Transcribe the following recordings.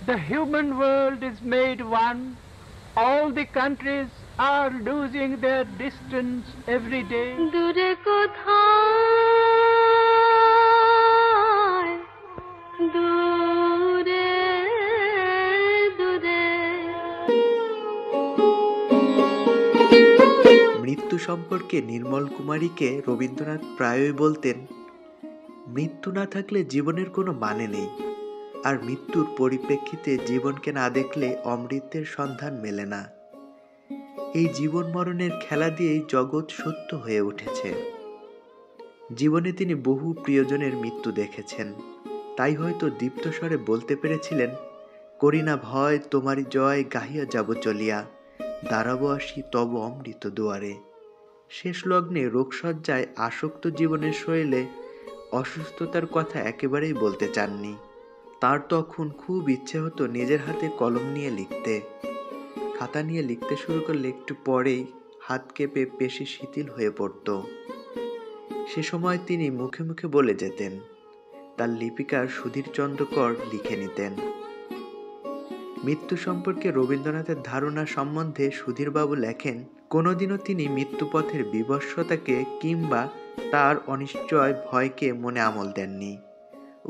The human world is made one. All the countries are losing their distance every day. দূরে কোথায় দূরে দূরে। মৃত্যু সম্পর্কে নির্মল কুমারীকে রবীন্দ্রনাথ প্রায়ই বলতেন, মৃত্যু না থাকলে জীবনের কোনো মানে নেই, আর মৃত্যুর পরিপ্রেক্ষিতে জীবনকে না দেখলে অমৃতের সন্ধান মেলে না। এই জীবন মরণের খেলা দিয়েই জগৎ সত্য হয়ে উঠেছে। জীবনে তিনি বহু প্রিয়জনের মৃত্যু দেখেছেন, তাই হয়তো দীপ্তস্বরে বলতে পেরেছিলেন, করি না ভয় তোমারই জয়, গাহিয়া যাব চলিয়া, দাঁড়াবো আসি তব অমৃত দুয়ারে। শেষ লগ্নে রোগশয্যায় আসক্ত জীবনের শৈলে অসুস্থতার কথা একেবারেই বলতে চাননি। তার তখন খুব ইচ্ছে হতো নিজের হাতে কলম নিয়ে লিখতে। খাতা নিয়ে লিখতে শুরু করলে একটু পরেই হাত কেঁপে পেশি শিথিল হয়ে পড়ত। সে সময় তিনি মুখে মুখে বলে যেতেন, তার লিপিকার সুধীরচন্দ্র কর লিখে নিতেন। মৃত্যু সম্পর্কে রবীন্দ্রনাথের ধারণা সম্বন্ধে সুধীরবাবু লেখেন, কোনোদিনও তিনি মৃত্যুপথের বিভৎসতাকে কিংবা তার অনিশ্চয় ভয়কে মনে আমল দেননি।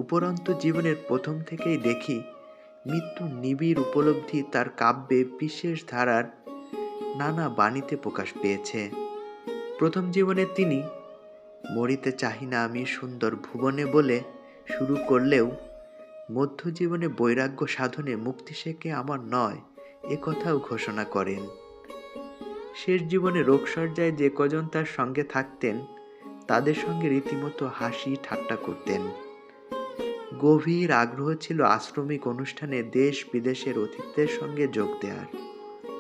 উপরন্তু জীবনের প্রথম থেকেই দেখি মৃত্যুর নিবিড় উপলব্ধি তার কাব্যে বিশেষ ধারার নানা বাণীতে প্রকাশ পেয়েছে। প্রথম জীবনে তিনি মরিতে চাহি না আমি সুন্দর ভুবনে বলে শুরু করলেও মধ্যজীবনে বৈরাগ্য সাধনে মুক্তি শেখে আমার নয় এ কথাও ঘোষণা করেন। শেষ জীবনে রোগশয্যায় যে কজন তার সঙ্গে থাকতেন তাদের সঙ্গে রীতিমতো হাসি ঠাট্টা করতেন। গভীর আগ্রহ ছিল আশ্রমিক অনুষ্ঠানে দেশ বিদেশের অতিথিদের সঙ্গে যোগ দেওয়ার,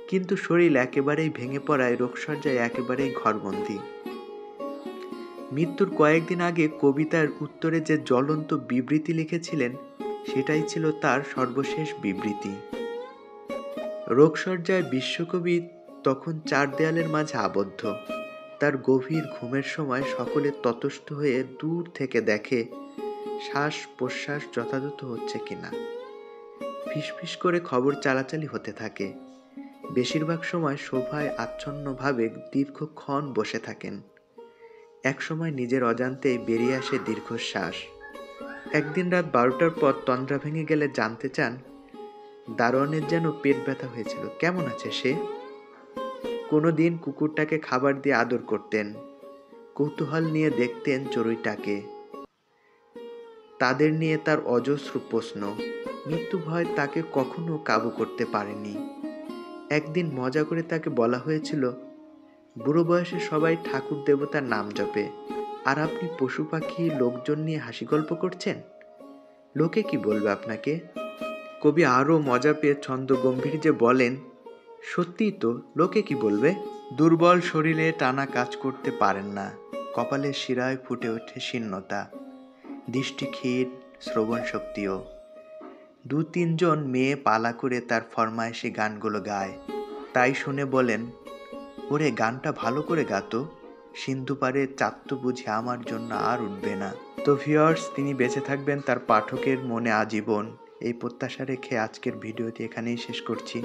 কিন্তু শরীর একেবারেই ভেঙে পড়ায় রোগশয্যায় একেবারেই ঘরবন্দি। মৃত্যুর কয়েকদিন আগে কবিতার উত্তরে যে জ্বলন্ত বিবৃতি লিখেছিলেন সেটাই ছিল তার সর্বশেষ বিবৃতি। রোগশয্যায় বিশ্বকবি তখন চার দেয়ালের মাঝে আবদ্ধ। তার গভীর ঘুমের সময় সকলে ততস্থ হয়ে দূর থেকে দেখে শ্বাস প্রশ্বাস যথাযথ হচ্ছে কিনা। ফিসফিস করে খবর চালাচালি হতে থাকে। বেশিরভাগ সময় সোফায় আচ্ছন্নভাবে দীর্ঘক্ষণ বসে থাকেন। একসময় নিজের অজান্তেই বেরিয়ে আসে দীর্ঘশ্বাস। একদিন রাত 12টার পর তন্দ্রা ভেঙে গেলে জানতে চান, দারোয়ানের যেন পেট ব্যথা হয়েছিল, কেমন আছে সে? কোনোদিন কুকুরটাকে খাবার দিয়ে আদর করতেন, কৌতূহল নিয়ে দেখতেন চড়ুইটাকে। তাদের নিয়ে তার অজস্র প্রশ্ন। মৃত্যু ভয় তাকে কখনো কাবু করতে পারেনি। একদিন মজা করে তাকে বলা হয়েছিল, বুড়ো বয়সে সবাই ঠাকুর দেবতার নাম জপে, আর আপনি পশু পাখি লোকজন নিয়ে হাসি গল্প করছেন, লোকে কি বলবে আপনাকে? কবি আরও মজা পেয়ে ছন্দ গম্ভীর্যে বলেন, সত্যিই তো, লোকে কি বলবে? দুর্বল শরীরে টানা কাজ করতে পারেন না, কপালের শিরায় ফুটে ওঠে শীর্ণতা, দৃষ্টি ক্ষীণ, শ্রবণ শক্তিও। 2-3 মেয়ে পালা করে তার ফরমায়েশি গানগুলো গায়। তাই শুনে বলেন, ওরে গানটা ভালো করে গাতো, সিন্ধু পারে চাঁদ বুঝি আমার জন্য আর উঠবে না। তো ভিউয়ার্স, তিনি বেঁচে থাকবেন তার পাঠকের মনে আজীবন, এই প্রত্যাশা রেখে আজকের ভিডিওটি এখানেই শেষ করছি।